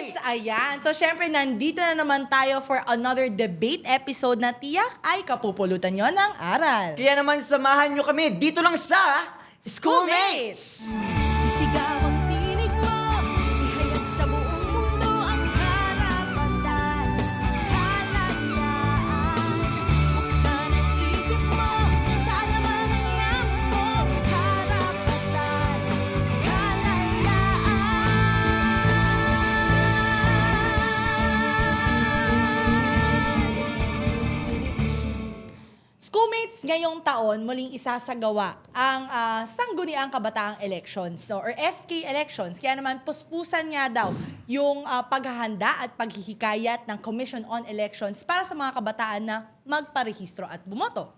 Schoolmates! Ayan. So, syempre, nandito na naman tayo for another debate episode na tiyak ay kapupulutan nyo ng aral. Kaya naman samahan nyo kami dito lang sa Schoolmates! Isigaw ang tinig mo, ihayag sa buong mundo ang karapatan, kalayaan. Buksan ang isip mo, kaalaman ang yampo sa karapatan, Schoolmates, ngayong taon, muling isasagawa ang Sangguniang Kabataang Elections or SK Elections. Kaya naman, puspusan nga daw yung paghahanda at paghihikayat ng Commission on Elections para sa mga kabataan na magparehistro at bumoto.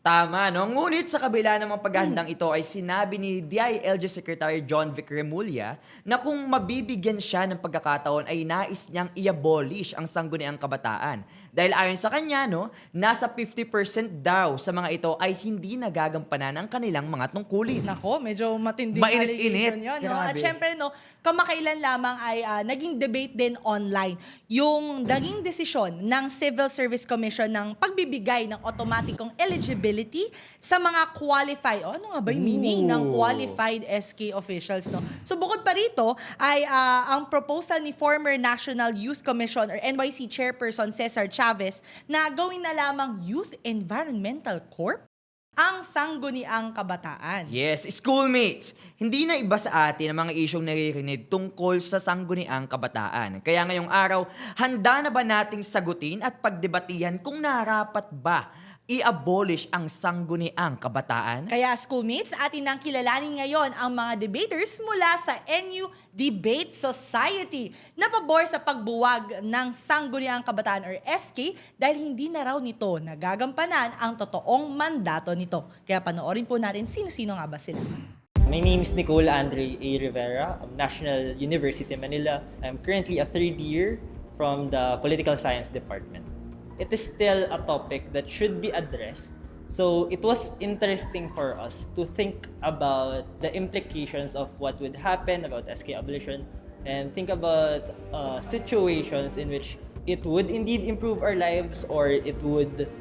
Tama, no? Ngunit sa kabila ng mga paghahandang ito ay sinabi ni DILG Secretary John Vic Remulla na kung mabibigyan siya ng pagkakataon ay nais niyang i-abolish ang Sangguniang Kabataan. Dahil ayon sa kanya, no, nasa 50% daw sa mga ito ay hindi nagagampanan ang kanilang mga tungkulin. Nako, medyo matinding Mainit-init. allegation yun. No? At Grabe. syempre, no, kamakailan lamang ay naging debate din online yung naging desisyon ng Civil Service Commission ng pagbibigay ng automatikong eligibility sa mga qualified. Oh, ano nga ba yung meaning ng qualified SK officials? No? So bukod pa rito ay ang proposal ni former National Youth Commission or NYC Chairperson Cesar Chavez na gawin na lamang Youth Environmental Corp ang Sangguniang Kabataan. Yes, schoolmates, hindi na iba sa atin ang mga isyong naririnig tungkol sa Sangguniang Kabataan. Kaya ngayong araw, handa na ba nating sagutin at pagdebatihan kung narapat ba i-abolish ang Sangguniang Kabataan? Kaya schoolmates, atin nang kilalanin ngayon ang mga debaters mula sa NU Debate Society na pabor sa pagbuwag ng Sangguniang Kabataan or SK dahil hindi na raw nito nagagampanan ang totoong mandato nito. Kaya panoorin po natin sino-sino nga ba sila. My name is Nicole Andre A. Rivera of National University Manila. I'm currently a third year from the Political Science Department. It is still a topic that should be addressed. So it was interesting for us to think about the implications of what would happen about SK abolition and think about situations in which it would indeed improve our lives or it would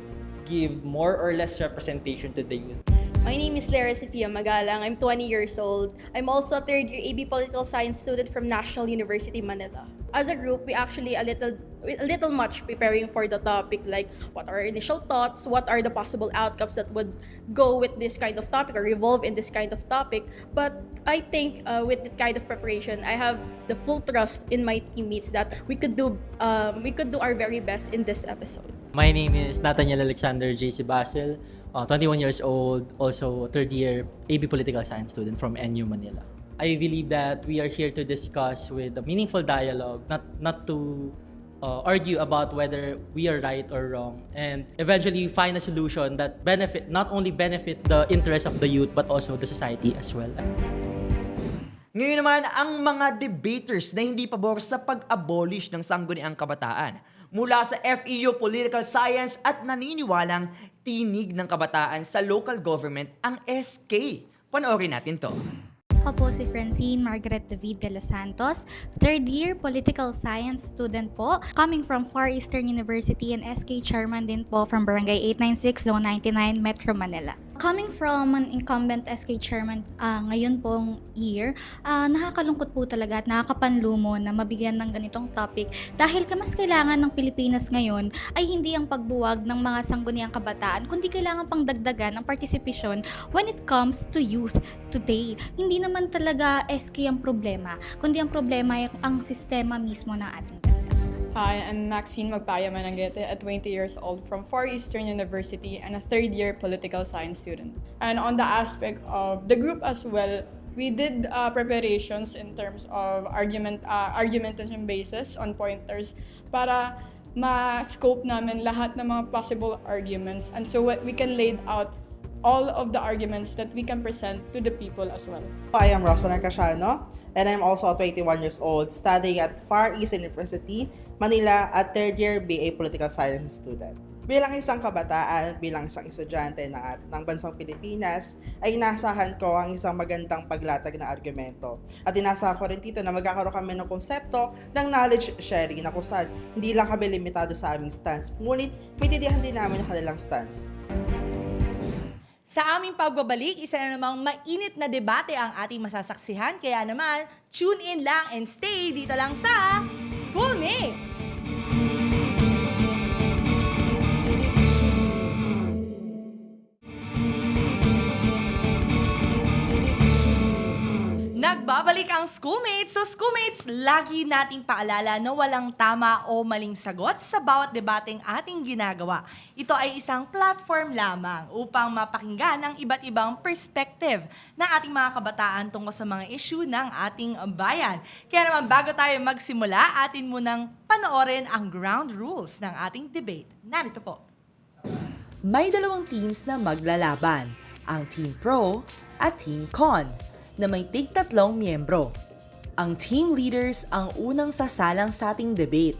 give more or less representation to the youth. My name is Lara Sofia Magalang. I'm 20 years old. I'm also a third year AB Political Science student from National University Manila. As a group, we actually a little much preparing for the topic, like what are our initial thoughts, what are the possible outcomes that would go with this kind of topic or revolve in this kind of topic. But I think with that kind of preparation, I have the full trust in my teammates that we could do our very best in this episode. My name is Nathaniel Alexander J.C. Basil, 21 years old, also third year AB Political Science student from NU Manila. I believe that we are here to discuss with a meaningful dialogue, not to argue about whether we are right or wrong, and eventually find a solution that not only benefit the interests of the youth but also the society as well. Ngayon naman, ang mga debaters na hindi pabor sa pag-abolish ng Sangguniang Kabataan mula sa FEU Political Science at naniniwalang tinig ng kabataan sa local government ang SK. Panoorin natin to. Ako po si Francine Margaret David de los Santos, third year political science student po, coming from Far Eastern University and SK chairman din po from Barangay 896, Zone 99, Metro Manila. Coming from an incumbent SK chairman ngayon pong year, nakakalungkot po talaga at nakakapanlumo na mabigyan ng ganitong topic dahil mas kailangan ng Pilipinas ngayon ay hindi ang pagbuwag ng mga sangguniang kabataan, kundi kailangan pang dagdagan ang partisipasyon when it comes to youth today. Hindi naman talaga SK ang problema, kundi ang problema ay ang sistema mismo ng ating bansa. Hi, I'm Maxine Magpaya Mananguete, at 20 years old from Far Eastern University and a third year political science student. And on the aspect of the group as well, we did preparations in terms of argumentation basis on pointers para ma-scope namin lahat ng mga possible arguments, and so we can lay out all of the arguments that we can present to the people as well. I am Rosanar Casiano, and I'm also 21 years old, studying at Far East University, Manila, at third year BA Political Science student. Bilang isang kabataan at bilang isang estudyante ng bansang Pilipinas, ay inasahan ko ang isang magandang paglatag na argumento. At inasahan ko rin dito na magkakaroon kami ng konsepto ng knowledge sharing na kung saan hindi lang kami limitado sa aming stance, ngunit maintindihan din namin ang kanilang stance. Sa aming pagbabalik, isa na namang mainit na debate ang ating masasaksihan. Kaya naman, tune in lang and stay dito lang sa Schoolmates! Nagbabalik ang Schoolmates. So Schoolmates, lagi nating paalala na walang tama o maling sagot sa bawat debateng ating ginagawa. Ito ay isang platform lamang upang mapakinggan ang iba't ibang perspective ng ating mga kabataan tungkol sa mga issue ng ating bayan. Kaya naman bago tayo magsimula, atin munang panoorin ang ground rules ng ating debate. Narito po. May dalawang teams na maglalaban, ang Team Pro at Team Con, na may tig-3 miyembro. Ang team leaders ang unang sasalang sa ating debate.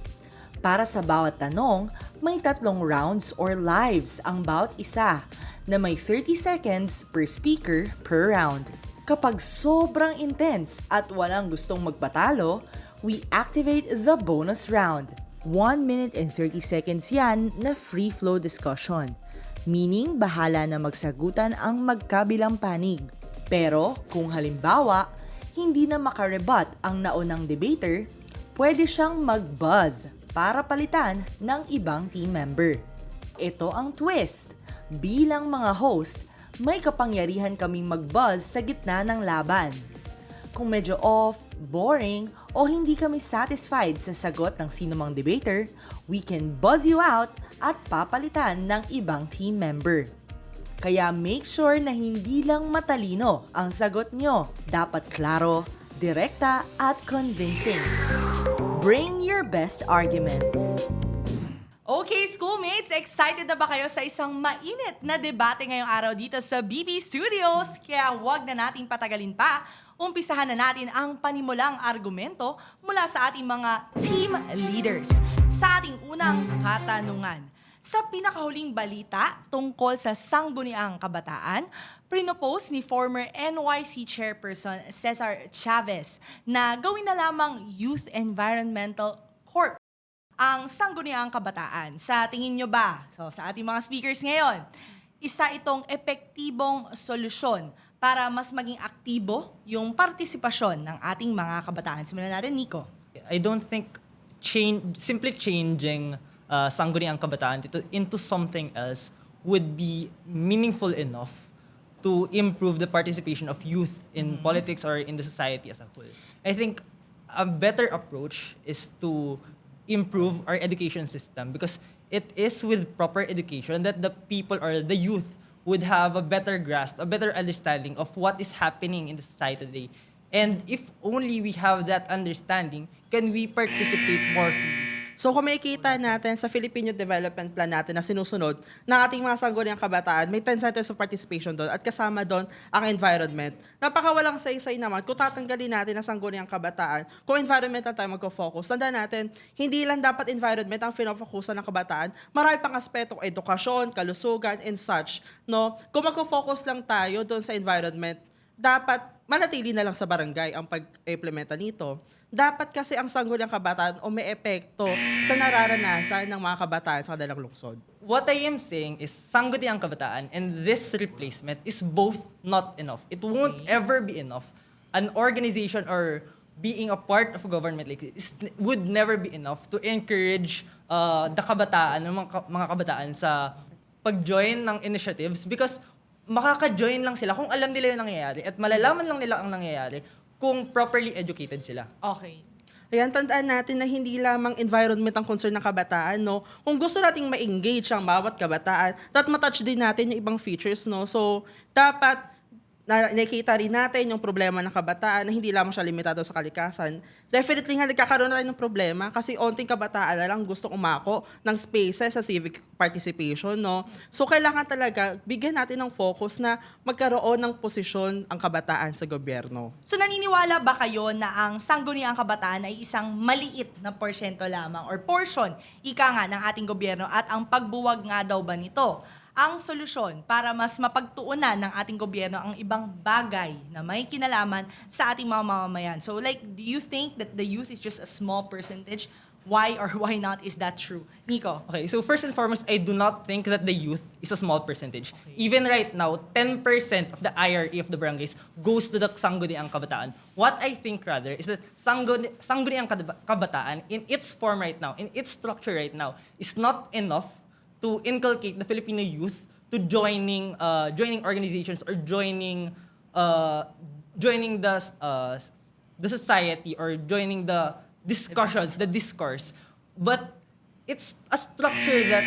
Para sa bawat tanong, may 3 rounds or lives ang bawat isa na may 30 seconds per speaker per round. Kapag sobrang intense at walang gustong magpatalo, we activate the bonus round. 1 minute and 30 seconds yan na free flow discussion. Meaning, bahala na magsagutan ang magkabilang panig. Pero kung halimbawa, hindi na makarebat ang naunang debater, pwede siyang mag-buzz para palitan ng ibang team member. Ito ang twist. Bilang mga host, may kapangyarihan kaming mag-buzz sa gitna ng laban. Kung medyo off, boring, o hindi kami satisfied sa sagot ng sinumang debater, we can buzz you out at papalitan ng ibang team member. Kaya make sure na hindi lang matalino ang sagot nyo. Dapat klaro, direkta at convincing. Bring your best arguments. Okay, Schoolmates, excited na ba kayo sa isang mainit na debate ngayong araw dito sa BB Studios? Kaya huwag na nating patagalin pa. Umpisahan na natin ang panimulang argumento mula sa ating mga team leaders. Sa ating unang katanungan, sa pinakahuling balita tungkol sa Sangguniang Kabataan, prinopose ni former NYC Chairperson Cesar Chavez na gawin na lamang Youth Environmental Corp ang Sangguniang Kabataan. Sa tingin nyo ba, so sa ating mga speakers ngayon, isa itong epektibong solusyon para mas maging aktibo yung partisipasyon ng ating mga kabataan? Simulan natin, Nico. I don't think simply changing Sangguniang Kabataan into something else would be meaningful enough to improve the participation of youth in politics or in the society as a whole. I think a better approach is to improve our education system, because it is with proper education that the people or the youth would have a better grasp, a better understanding of what is happening in the society today. And if only we have that understanding, can we participate more freely? So kung makikita natin sa Filipino Development Plan natin na sinusunod ng ating mga sangguniang kabataan, may 10 centers of participation doon at kasama doon ang environment. Napakawalang saysay naman kung tatanggalin natin ang sangguniang kabataan, kung environment tayo magko-focus. Tandaan natin, hindi lang dapat environment ang finofocusan ng kabataan, marami pang aspetong edukasyon, kalusugan, and such. No? Kung magko-focus lang tayo doon sa environment, dapat manatili na lang sa barangay ang pag-implementa nito. Dapat kasi ang sangguniang kabataan o may epekto sa nararanasan ng mga kabataan sa kanilang lungsod. What I am saying is Sangguniang Kabataan and this replacement is both not enough. It won't ever be enough. An organization or being a part of a government like this would never be enough to encourage the kabataan, mga kabataan sa pag-join ng initiatives, because makaka-join lang sila kung alam nila yung nangyayari at malalaman lang nila ang nangyayari kung properly educated sila. Okay. Ayan, tandaan natin na hindi lamang environment ang concern ng kabataan, no? Kung gusto nating ma-engage ang bawat kabataan, dapat matouch din natin yung ibang features, no? So, dapat nakikita rin natin yung problema ng kabataan na hindi lamang siya limitado sa kalikasan. Definitely nga nagkakaroon na tayo ng problema kasi onting kabataan na lang gustong umako ng spaces sa civic participation, no? So kailangan talaga bigyan natin ng focus na magkaroon ng posisyon ang kabataan sa gobyerno. So naniniwala ba kayo na ang sangguniang kabataan ay isang maliit na porsyento lamang or portion, ika nga, ng ating gobyerno at ang pagbuwag nga daw ba nito ang solusyon para mas mapagtuunan ng ating gobyerno ang ibang bagay na may kinalaman sa ating mga mamamayan? So like, do you think that the youth is just a small percentage? Why or why not is that true? Nico? Okay, so first and foremost, I do not think that the youth is a small percentage. Even right now, 10% of the IRA of the barangays goes to the Sangguniang Kabataan. What I think rather is that Sangguniang Kabataan, in its form right now, in its structure right now, is not enough to inculcate the Filipino youth to joining organizations or joining the society or joining the discussions, the discourse. But it's a structure that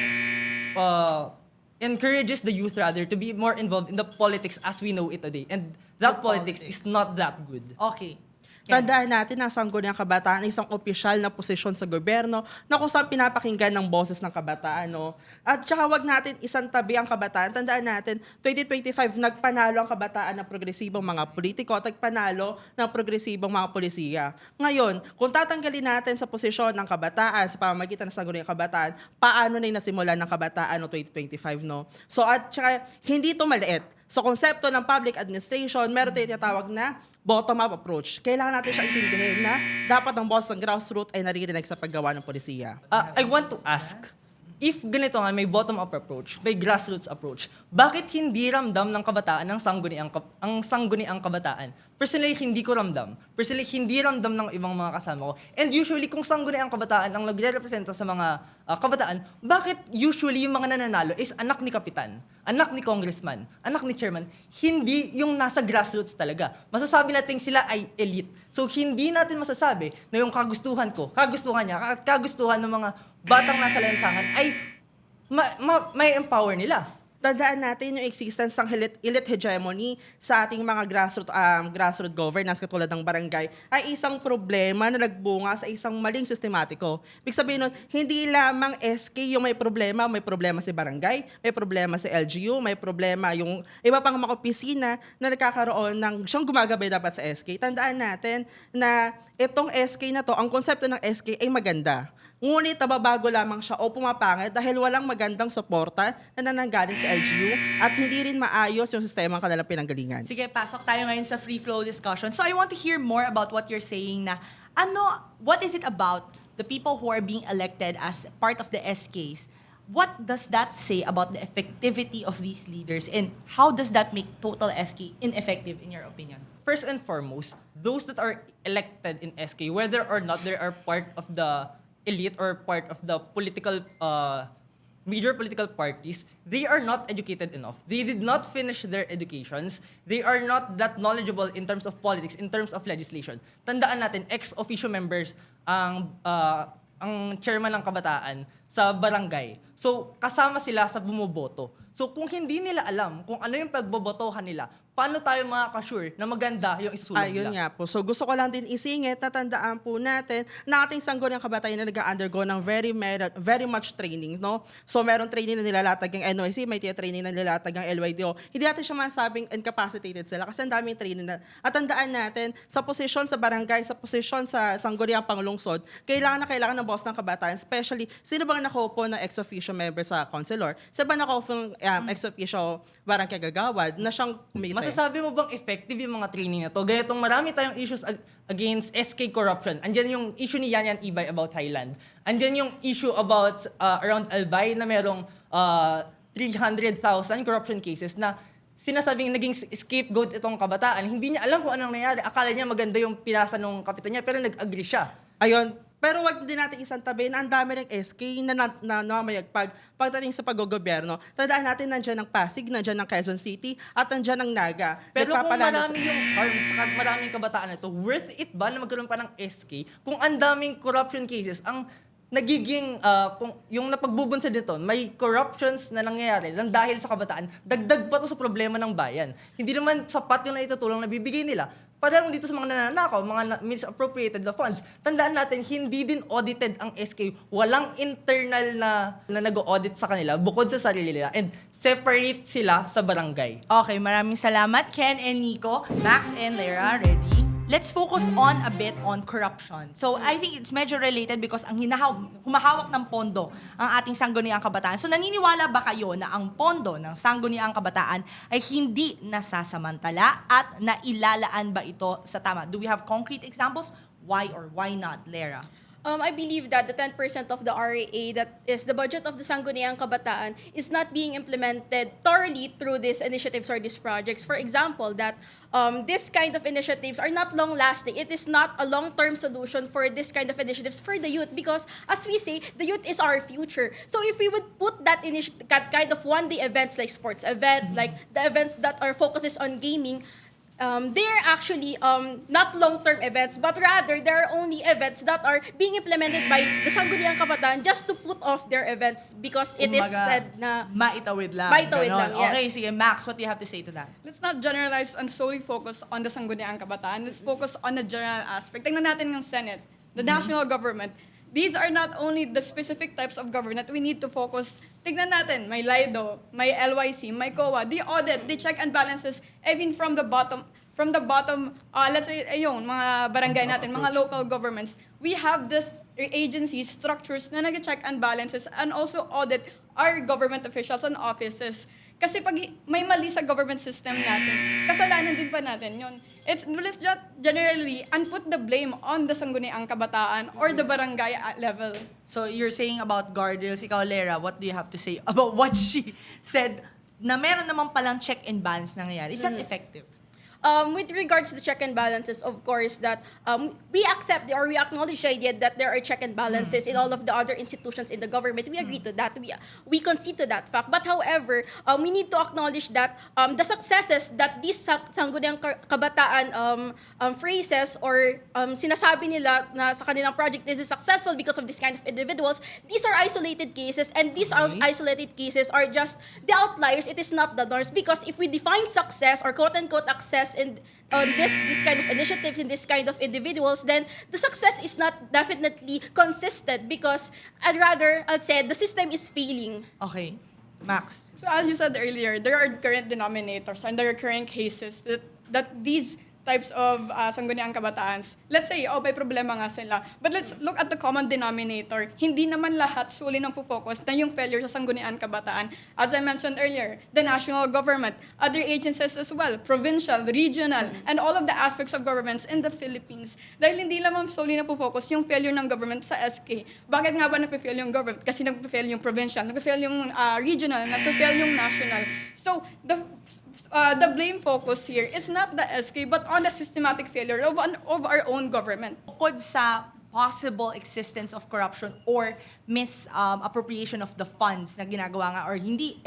encourages the youth rather to be more involved in the politics as we know it today. And that politics is not that good. Okay. Ken? Tandaan natin na ang sangguniang kabataan ay isang opisyal na posisyon sa gobyerno na kung saan pinapakinggan ng boses ng kabataan. No? At saka wag natin isang tabi ang kabataan. Tandaan natin, 2025, nagpanalo ang kabataan ng progresibong mga politiko at nagpanalo ng progresibong mga polisiya. Ngayon, kung tatanggalin natin sa posisyon ng kabataan sa pamamagitan ng sangguniang kabataan, paano na yung nasimulan ng kabataan noong 2025? No? So at saka, hindi ito maliit. Sa konsepto ng public administration, meron tayong tinatawag na bottom-up approach. Kailangan natin siya intindihin na dapat ang boss ng grassroots ay naririnig sa paggawa ng polisiya. I want to ask, if ganito nga, may bottom-up approach, may grassroots approach, bakit hindi ramdam ng kabataan ang sangguniang kabataan? Personally, hindi ko ramdam. Personally, hindi ramdam ng ibang mga kasama ko. And usually, kung sangguniang kabataan ang nagre-representa sa mga kabataan, bakit usually yung mga nananalo is anak ni kapitan, anak ni congressman, anak ni chairman, hindi yung nasa grassroots talaga. Masasabi natin sila ay elite. So, hindi natin masasabi na yung kagustuhan ko, kagustuhan niya, at kagustuhan ng mga batang nasa lansangan ay may empower nila. Tandaan natin yung existence ng elite hegemony sa ating mga grassroots governance katulad ng barangay ay isang problema na nagbunga sa isang maling sistematiko. Ibig sabihin nun, hindi lamang SK yung may problema si barangay, may problema si LGU, may problema yung iba pang mga opisina na nagkakaroon ng siyang gumagabay dapat sa SK. Tandaan natin na itong SK na to, ang konsepto ng SK ay maganda. Ngunit nababago lamang siya o pumapangit dahil walang magandang suporta na nananggaling sa LGU at hindi rin maayos yung sistema ng kanilang pinanggalingan. Sige, pasok tayo ngayon sa free flow discussion. So I want to hear more about what you're saying na what is it about the people who are being elected as part of the SKs? What does that say about the effectivity of these leaders and how does that make total SK ineffective in your opinion? First and foremost, those that are elected in SK, whether or not they are part of the elite or part of the major political parties, they are not educated enough. They did not finish their educations. They are not that knowledgeable in terms of politics, in terms of legislation. Tandaan natin, ex-officio members ang chairman ng kabataan sa barangay. So, kasama sila sa bumoboto. So, kung hindi nila alam kung ano yung pagbobotohan nila, paano tayo makaka-sure na maganda yung isusulong nila? Ayun nga po. So gusto ko lang din isingit na tandaan po natin na ating sangguniang kabataan na nag-undergo ng very much training, no? So meron training na nilalatag ang NYC, may training na nilalatag ang LYDO. Hindi natin siya masabing incapacitated sila kasi ang daming training na. At tandaan natin, sa posisyon sa barangay, sa posisyon sa sangguniang panglungsod, kailangan ng boss ng kabataan, especially, sino bang nakaupo na ex-officio member sa councilor? Sino ba nakaupo ng ex-officio barangay gagawad na siyang kumite? Masasabi mo bang effective yung mga training na to? Ganitong marami tayong issues against SK corruption. Andyan yung issue ni Yan Ibay about Highland. Andyan yung issue about around Albay na merong 300,000 corruption cases na sinasabing naging scapegoat itong kabataan. Hindi niya alam kung anong nangyari. Akala niya maganda yung pinasa ng kapitan niya pero nag-agree siya. Ayun. Pero wag din natin isang tabi na ang dami ng SK na namayagpag pagdating sa paggogobyerno. Tandaan natin nandiyan ng Pasig, nandiyan ng Quezon City, at nandiyan ng Naga. Pero kung marami yung harms sa maraming kabataan na ito, worth it ba na magkaroon pa ng SK kung ang daming corruption cases? Ang nagiging, kung yung napagbubunsod nito, may corruptions na nangyayari lang dahil sa kabataan, dagdag pa to sa problema ng bayan. Hindi naman sapat yung naitutulong na bibigay nila. Para lang dito sa mga nananakaw, mga misappropriated na funds. Tandaan natin, hindi din audited ang SK. Walang internal na nag-audit sa kanila bukod sa sarili nila. And separate sila sa barangay. Okay, maraming salamat, Ken and Nico. Max and Lera, ready? Let's focus on a bit on corruption. So, I think it's medyo related because ang humahawak ng pondo ang ating Sangguniang Kabataan. So, naniniwala ba kayo na ang pondo ng Sangguniang Kabataan ay hindi nasasamantala at nailalaan ba ito sa tama? Do we have concrete examples? Why or why not, Lera? I believe that the 10% of the RAA that is the budget of the Sangguniang Kabataan is not being implemented thoroughly through these initiatives or these projects. For example, that this kind of initiatives are not long-lasting. It is not a long-term solution for this kind of initiatives for the youth because, as we say, the youth is our future. So if we would put that kind of one-day events like sports event, like the events that are focuses on gaming, they're actually not long-term events, but rather they're only events that are being implemented by the Sangguniang Kabataan just to put off their events because it is Kumbaga, said na maitawid lang. Maitawid Ganon. lang, yes. Okay, sige, Max, what do you have to say to that? Let's not generalize and solely focus on the Sangguniang Kabataan. Let's focus on the general aspect. Tingnan natin yung Senate, the national government. These are not only the specific types of government we need to focus. Tignan natin, may LIDO, may LYC, may COA. They audit, they check and balances even from the bottom, let's say, ayun, mga barangay natin, mga local governments. We have this agencies, structures na nag-check and balances and also audit our government officials and offices. Kasi pag may mali sa government system natin, kasalanan din pa natin yun. Let's just generally and put the blame on the Sangguniang Kabataan or the barangay level. So you're saying about guardrails. Ikaw, Lera, what do you have to say about what she said na meron naman palang check and balance nangyayari? Is that effective? With regards to the check and balances, of course, that we accept or we acknowledge the idea that there are check and balances in all of the other institutions in the government. We agree to that. We concede to that fact. But however, we need to acknowledge that the successes that these Sangguniang Kabataan phrases or sinasabi nila na sa kanilang project is successful because of this kind of individuals, these are isolated cases and these isolated cases are just the outliers. It is not the norms because if we define success or quote-unquote success in this kind of initiatives, in this kind of individuals, then the success is not definitely consistent because I'd say the system is failing. Okay. Max. So as you said earlier, there are current denominators and there are current cases that these types of Sangguniang Kabataans, let's say, may problema nga sila. But let's look at the common denominator. Hindi naman lahat suli ng focus na yung failure sa Sangguniang Kabataan. As I mentioned earlier, the national government, other agencies as well, provincial, regional, and all of the aspects of governments in the Philippines. Dahil hindi lamang suli na focus yung failure ng government sa SK. Bakit nga ba nag-fail yung government? Kasi nag-fail yung provincial, nag-fail yung regional, nag-fail yung national. So, the blame focus here is not the SK but on the systematic failure of our own government. Bukod sa possible existence of corruption or misappropriation of the funds na ginagawa nga or hindi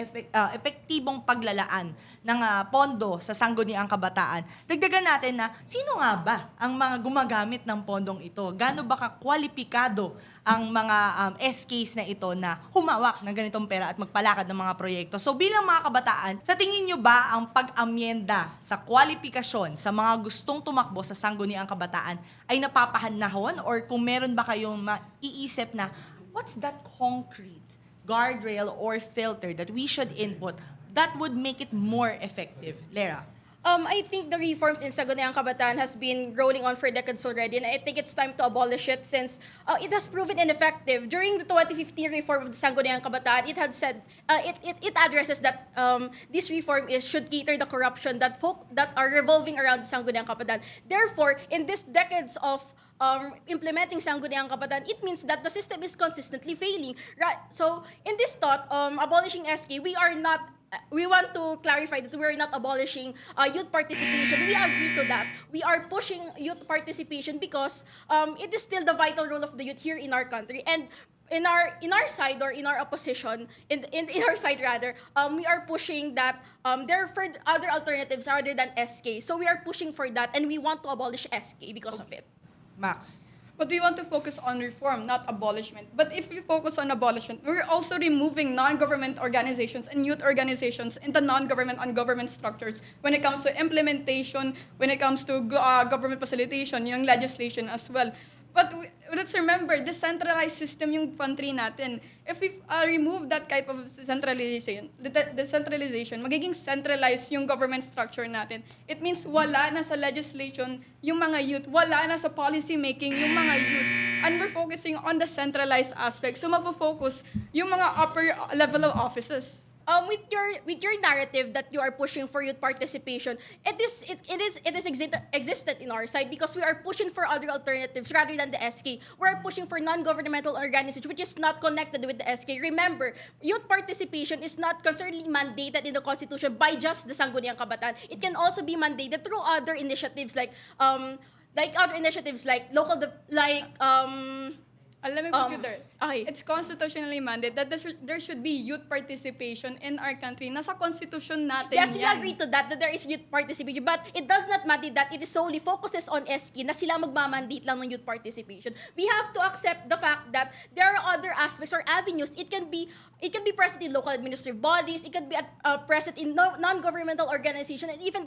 epektibong paglalaan ng pondo sa Sangguniang Kabataan, dagdagan natin na sino nga ba ang mga gumagamit ng pondong ito? Gaano ba ka-kwalipikado ang mga SKs na ito na humawak ng ganitong pera at magpalakad ng mga proyekto? So bilang mga kabataan, sa tingin nyo ba ang pag-amyenda sa kwalifikasyon sa mga gustong tumakbo sa Sangguniang Kabataan ay napapahanahon or kung meron ba kayong maiisip na what's that concrete guardrail or filter that we should input that would make it more effective? Lera? I think the reforms in Sangguniang Kabataan has been rolling on for decades already, and I think it's time to abolish it since it has proven ineffective. During the 2015 reform of the Sangguniang Kabataan, it had said it addresses that this reform should cater the corruption that are revolving around the Sangguniang Kabataan. Therefore, in this decades of implementing Sangguniang Kabataan, it means that the system is consistently failing. Right? So, in this thought, abolishing SK, we want to clarify that we're not abolishing youth participation. We agree to that. We are pushing youth participation because it is still the vital role of the youth here in our country. And in our side or in our opposition, in our side rather, we are pushing that there are other alternatives other than SK. So we are pushing for that and we want to abolish SK because of it. Max? But we want to focus on reform, not abolishment. But if we focus on abolishment, we're also removing non-government organizations and youth organizations into non-government and government structures when it comes to implementation, when it comes to government facilitation, yung legislation as well. But let's remember, decentralized system yung country natin. If we remove that type of decentralization, magiging centralized yung government structure natin. It means wala na sa legislation yung mga youth, wala na sa policy making yung mga youth. And we're focusing on the centralized aspect. So mapofocus yung mga upper level of offices. With your narrative that you are pushing for youth participation, it is existent in our side because we are pushing for other alternatives rather than the SK. We are pushing for non-governmental organizations which is not connected with the SK. Remember, youth participation is not concerningly mandated in the Constitution by just the Sangguniang Kabataan. It can also be mandated through other initiatives like Let me put you there. Okay. It's constitutionally mandated that there should be youth participation in our country. Nasa constitution natin Yes, we yan. agree to that there is youth participation, but it does not mandate that it is solely focuses on SK na sila magmamandate lang ng youth participation. We have to accept the fact that there are other aspects or avenues. It can be present in local administrative bodies, it can be present in non-governmental organizations, and even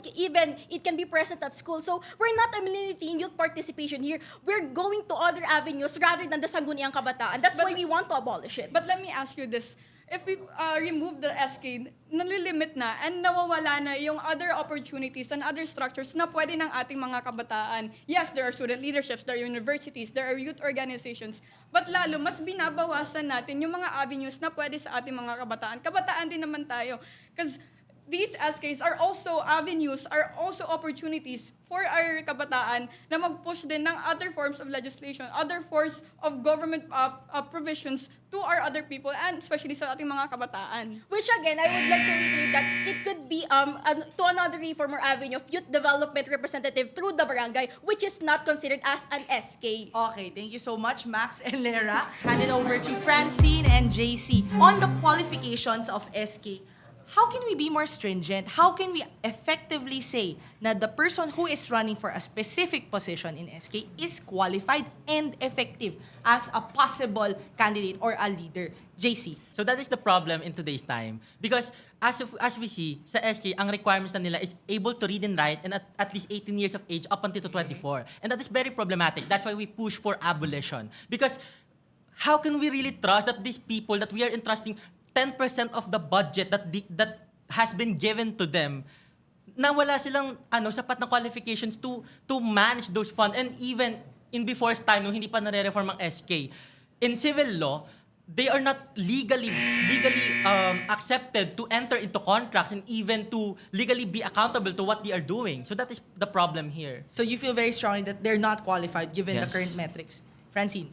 it can be present at school. So we're not eliminating youth participation here. We're going to other avenues rather than the Sangguniang Kabataan. That's why we want to abolish it. But let me ask you this. If we remove the SK, nalilimit na and nawawala na yung other opportunities and other structures na pwede ng ating mga kabataan. Yes, there are student leaderships, there are universities, there are youth organizations, but lalo, mas binabawasan natin yung mga avenues na pwede sa ating mga kabataan. Kabataan din naman tayo. Because these SKs are also avenues, are also opportunities for our kabataan na mag-push din ng other forms of legislation, other forms of government provisions to our other people and especially sa ating mga kabataan. Which again, I would like to reiterate that it could be to another reform or avenue of youth development representative through the barangay, which is not considered as an SK. Okay, thank you so much, Max and Lera. Hand it over to Francine and JC. On the qualifications of SK, how can we be more stringent? How can we effectively say that the person who is running for a specific position in SK is qualified and effective as a possible candidate or a leader? JC. So that is the problem in today's time. Because as we see, sa SK, ang requirements na nila is able to read and write and at least 18 years of age up until to 24. And that is very problematic. That's why we push for abolition. Because how can we really trust that these people that we are entrusting 10% of the budget that has been given to them, na wala silang sapat na qualifications to manage those funds, and even in before's time nung hindi pa nare-reform ang SK, in civil law they are not legally accepted to enter into contracts and even to legally be accountable to what they are doing. So that is the problem here. So you feel very strongly that they're not qualified given the Yes. current metrics. Francine.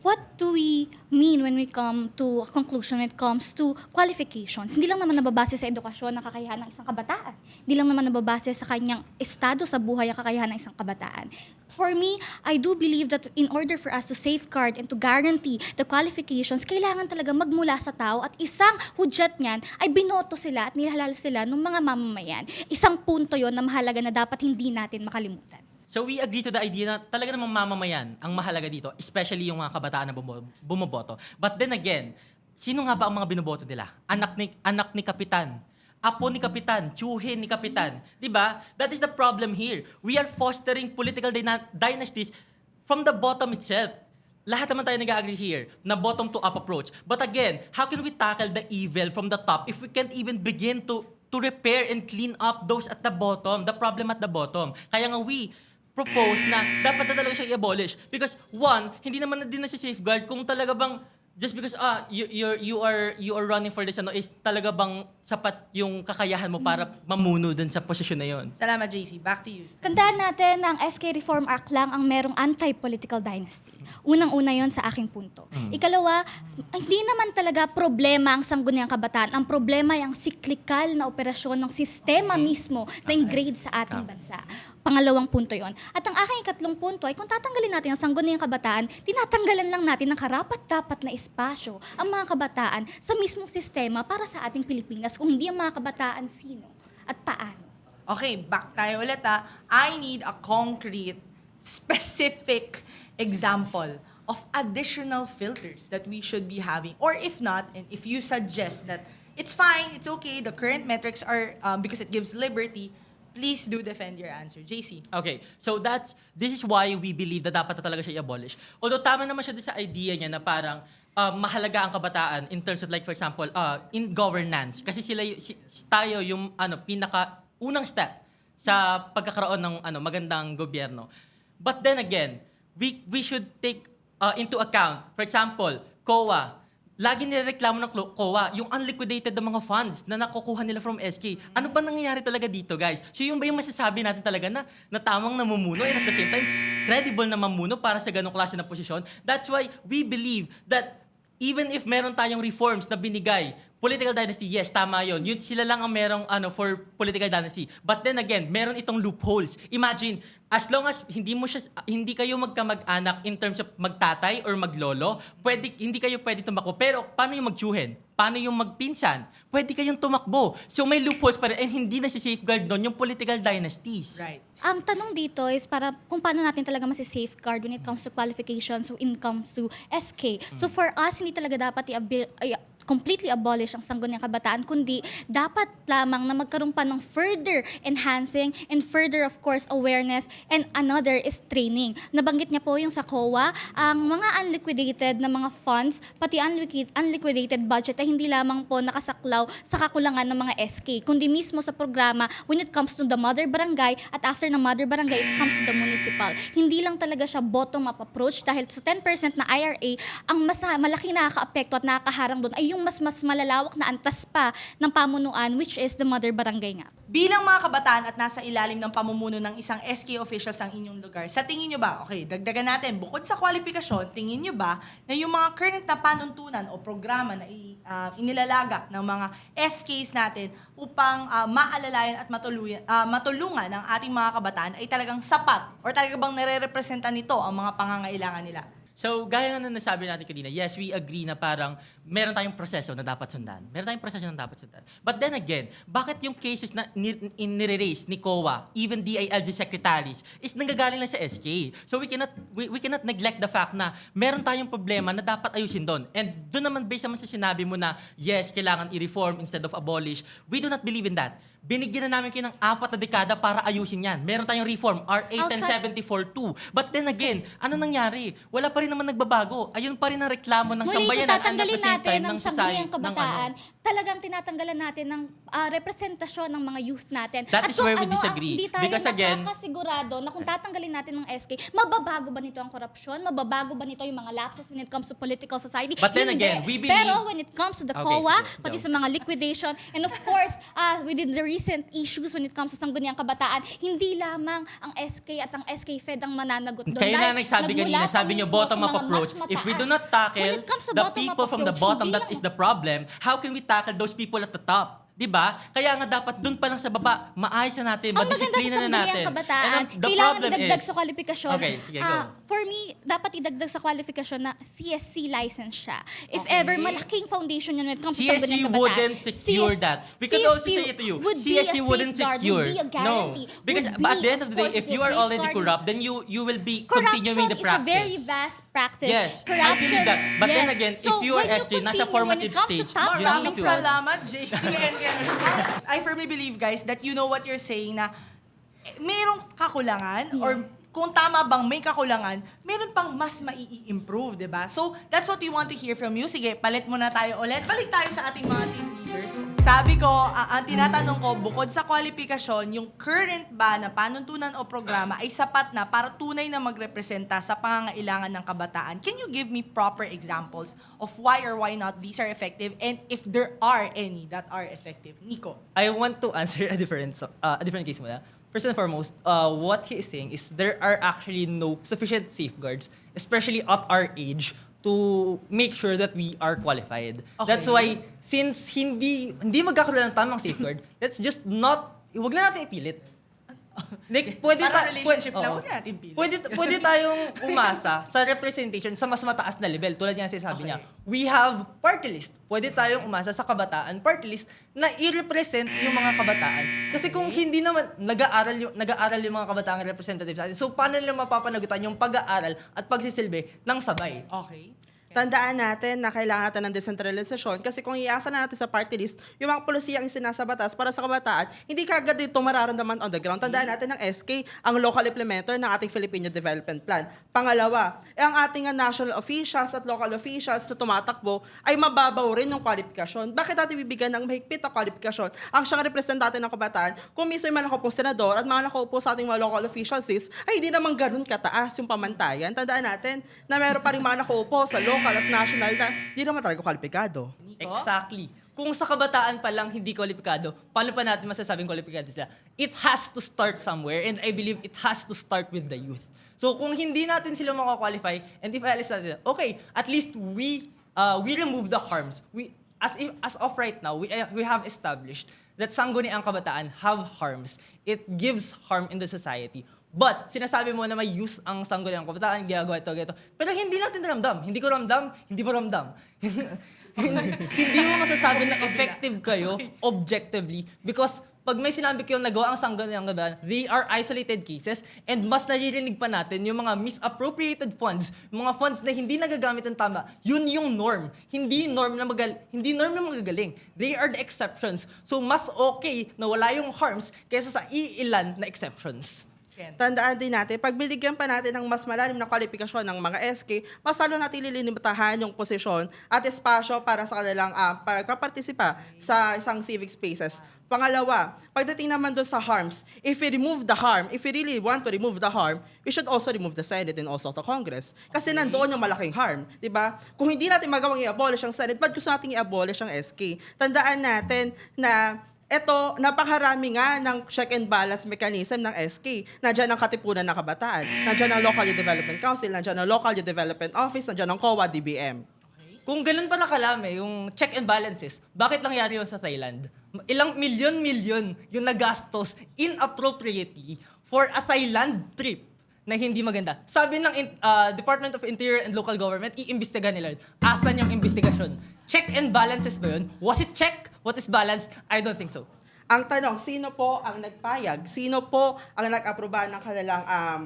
What do we mean when we come to a conclusion when it comes to qualifications? Hindi lang naman nababase sa edukasyon ng kakayahan ng isang kabataan. Hindi lang naman nababase sa kanyang estado sa buhay ang kakayahan ng isang kabataan. For me, I do believe that in order for us to safeguard and to guarantee the qualifications, kailangan talaga magmula sa tao at isang hudyat niyan ay binoto sila at nihalal sila ng mga mamamayan. Isang punto yon na mahalaga na dapat hindi natin makalimutan. So we agree to the idea na talaga namang mamamayan ang mahalaga dito, especially yung mga kabataan na bumoboto. But then again, sino nga ba ang mga binoboto nila? Anak ni kapitan, apo ni kapitan, tiyuhin ni kapitan. 'Di ba? That is the problem here. We are fostering political dynasties from the bottom itself. Lahat naman tayo nag-agree here na bottom to up approach. But again, how can we tackle the evil from the top if we can't even begin to repair and clean up those at the bottom, the problem at the bottom? Kaya nga we propose na dapat na talaga siya i-abolish. Because one, hindi naman na din na siya safeguard kung talaga bang just because you are running for this is talaga bang sapat yung kakayahan mo para mamuno dun sa posisyon na yon. Salamat, JC. Back to you. Tandaan natin na ang SK Reform Act lang ang merong anti-political dynasty. Unang-una yon sa aking punto. Ikalawa, hindi naman talaga problema ang Sangguniang Kabataan. Ang problema ay ang cyclical na operasyon ng sistema mismo na ingrained sa ating bansa. Pangalawang punto yon. At ang aking ikatlong punto ay kung tatanggalin natin ang Sangguniang Kabataan, tinatanggalan lang natin ng karapat-dapat na espasyo ang mga kabataan sa mismong sistema para sa ating Pilipinas. Kung hindi ang mga kabataan, sino at paano? Okay, back tayo ulit ha. I need a concrete, specific example of additional filters that we should be having? Or if not, and if you suggest that it's fine, it's okay, the current metrics are, because it gives liberty, please do defend your answer. JC. Okay, so this is why we believe na dapat na talaga siya i-abolish. Although tama naman siya doon sa idea niya na parang mahalaga ang kabataan in terms of like for example, in governance. Kasi tayo yung pinaka unang step sa pagkakaroon ng magandang gobyerno. But then again, we should take into account, for example, COA. Lagi nireklamo ng COA yung unliquidated na mga funds na nakukuha nila from SK. Ano ba nangyayari talaga dito, guys? So yung ba yung masasabi natin talaga na tamang namumuno and at the same time, credible na mamuno para sa ganong klase na posisyon? That's why we believe that even if meron tayong reforms na binigay, political dynasty, yes, tama yun. Yun sila lang ang merong for political dynasty. But then again, meron itong loopholes. Imagine, as long as hindi kayo magkamag-anak in terms of magtatay or maglolo, hindi kayo pwede tumakbo. Pero paano yung magtsuhin? Paano yung magpinsan? Pwede kayong tumakbo. So may loopholes pa rin and hindi na si-safeguard doon yung political dynasties. Right. Ang tanong dito is para kung paano natin talaga masi-safeguard when it comes to qualifications, when it comes to SK. So for us, hindi talaga dapat completely abolish ang sangguniang kabataan, kundi dapat lamang na magkaroon pa ng further enhancing and further, of course, awareness, and another is training. Nabanggit niya po yung sa COA, ang mga unliquidated na mga funds, pati unliquidated budget ay hindi lamang po nakasaklaw sa kakulangan ng mga SK, kundi mismo sa programa when it comes to the mother barangay at after ng mother barangay, it comes to the municipal. Hindi lang talaga siya bottom-up approach dahil sa 10% na IRA, ang malaki nakaka-apekto at nakakaharang doon ay yung mas malalawak na antas pa ng pamunuan, which is the mother barangay nga. Bilang mga kabataan at nasa ilalim ng pamumuno ng isang SK official sa inyong lugar, sa tingin nyo ba, okay, dagdagan natin, bukod sa kwalifikasyon, tingin nyo ba na yung mga current na panuntunan o programa na inilalagak ng mga SKs natin upang maalalayan at matulungan ng ating mga kabataan ay talagang sapat or talaga bang nare-representa nito ang mga pangangailangan nila? So, gaya nga na nasabi natin kanina, yes, we agree na parang meron tayong proseso na dapat sundan. Meron tayong proseso na dapat sundan. But then again, bakit yung cases na nire-raise ni COA, even DILG secretaries, is nanggagaling lang sa SK? So, we cannot neglect the fact na meron tayong problema na dapat ayusin doon. And doon naman, based naman sa sinabi mo na, yes, kailangan i-reform instead of abolish, we do not believe in that. Binigyan na namin kayo ng 4 na dekada para ayusin yan. Meron tayong reform, RA 1074-2. But then again, ano nangyari? Wala pa rin naman nagbabago. Ayun pa rin ang reklamo ng sambayanan and at the same time ng society. Kabataan, talagang tinatanggalan natin ng representasyon ng mga youth natin. That At is where we hindi disagree. tayo Because again, nakakasigurado na kung tatanggalin natin ng SK, mababago ba nito ang korupsyon? Mababago ba nito yung mga lapses when it comes to political society? But then Hindi. again, we believe... Pero when it comes to the Okay, COA, sige, pati go. sa mga liquidation, and of course, within the recent issues when it comes to sangguniang kabataan, hindi lamang ang SK at ang SK Fed ang mananagot doon. Kayo na Dahil nagsabi nagmula kanina, pa sabi nyo mismo sa bottom-up mga approach. mas If we do mataas. not tackle When it comes to the bottom-up people from the approach, bottom hindi that lang- is the problem, how can we tackle those people at the top? Diba? Kaya nga dapat doon pa lang sa baba, maayos na natin, Ang maganda sa madisiplina na sangguniang natin. kabataan, And the kailangan problem idagdag is... sa kwalifikasyon. Okay, sige, go. For me, dapat idagdag sa kwalifikasyon na CSC license siya. If Okay. ever, malaking foundation yun when it comes to CSC sangguniang kabataan. wouldn't secure that. We could also say it to you. would be a CSC wouldn't safeguard, secure. would be a guarantee, No. Because would at the be, end of the day, course, if you a are already safeguard. corrupt, then you will be Corruption continuing the is a very practice. vast practice. Yes, I Corruption, believe that. But then yes. again, So, if you are when SJ, nasa continue, formative when it comes to stage, top you Maraming need to... salamat, JC. I firmly believe, guys, that you know what you're saying na mayroong kakulangan or kung tama bang may kakulangan, meron pang mas mai-improve, di ba? So, that's what we want to hear from you. Sige, palit muna tayo ulit. Balik tayo sa ating mga team leaders. Sabi ko, ang tinatanong ko, bukod sa kwalifikasyon, yung current ba na panuntunan o programa ay sapat na para tunay na magrepresenta sa pangangailangan ng kabataan? Can you give me proper examples of why or why not these are effective and if there are any that are effective? Nico. I want to answer a different case muna. First and foremost, what he is saying is there are actually no sufficient safeguards, especially at our age, to make sure that we are qualified. Okay. That's why, since hindi magkakaroon ng tamang safeguard, let's just not, huwag na natin ipilit. Like, pwede Para relationship lang, oo. huwag natin pili. Pwede tayong umasa sa representation sa mas mataas na level. Tulad nga sinasabi niya, we have party list. Pwede tayong umasa sa kabataan party list na i-represent yung mga kabataan. Kasi kung hindi naman nag-aaral yung mga kabataan representatives natin, so paano nila mapapanagutan yung pag-aaral at pagsisilbi ng sabay? Okay. Tandaan natin na kailangan natin ng decentralization kasi kung iasa na natin sa party list, yung mga polisiyang isinasabatas para sa kabataan, hindi kagad dito mararamdaman on the ground. Tandaan natin ng SK, ang local implementer ng ating Filipino Development Plan. Pangalawa, ang ating national officials at local officials na tumatakbo ay mababaw rin yung kwalifikasyon. Bakit natin bibigyan ng mahigpit na kwalifikasyon ang siyang representante ng kabataan kung mismo yung mga nakaupo senador at mga nakaupo sa ating mga local officials ay hindi naman ganun kataas yung pamantayan. Tandaan natin na meron pa rin mga nakaupo sa local at national na hindi naman talaga kwalipikado. Exactly. Kung sa kabataan pa lang hindi kwalipikado, paano pa natin masasabing kwalipikado sila? It has to start somewhere, and I believe it has to start with the youth. So kung hindi natin sila makakwalify, and if alis natin sila, okay, at least we remove the harms. As of right now, we have established that sangguniang kabataan have harms. It gives harm in the society. But, sinasabi mo na may use ang sangguniang kabataan, ginagawa ito. Pero hindi natin ramdam. Hindi ko ramdam, hindi mo ramdam. Hindi mo masasabi na effective kayo objectively because pag may sinabi kayo nagawa ang sangguniang kabataan, they are isolated cases and mas naririnig pa natin yung mga misappropriated funds, mga funds na hindi nagagamit ng tama. Yun yung norm. Hindi norm na magagaling. They are the exceptions. So, mas okay na wala yung harms kaysa sa iilan na exceptions. Tandaan din natin, pag binigyan pa natin ng mas malalim na kwalifikasyon ng mga SK, mas lalo natin lilimitahan yung posisyon at espasyo para sa kanilang pagpapartisipa sa isang civic spaces. Pangalawa, pagdating naman doon sa harms, if we really want to remove the harm, we should also remove the Senate and also the Congress. Kasi nandoon yung malaking harm, di ba? Kung hindi natin magawang i-abolish ang Senate, ba't gusto natin i-abolish ang SK? Tandaan natin na eto, napakarami nga ng check and balance mechanism ng SK. Nandiyan ang Katipunan ng Kabataan, nandiyan ang Local Youth Development Council, nandiyan ang Local Youth Development Office, nandiyan ang COA, DBM. Kung ganun pa nakalami, yung check and balances, bakit nangyari yun sa Thailand? Ilang milyon-milyon yung nagastos inappropriately for a Thailand trip na hindi maganda. Sabi ng Department of Interior and Local Government, iimbestigahan nila yun. Asan yung investigasyon? Check and balances ba yun? Was it check? What is balance? I don't think so. Ang tanong, sino po ang nagpayag? Sino po ang nag-aproba ng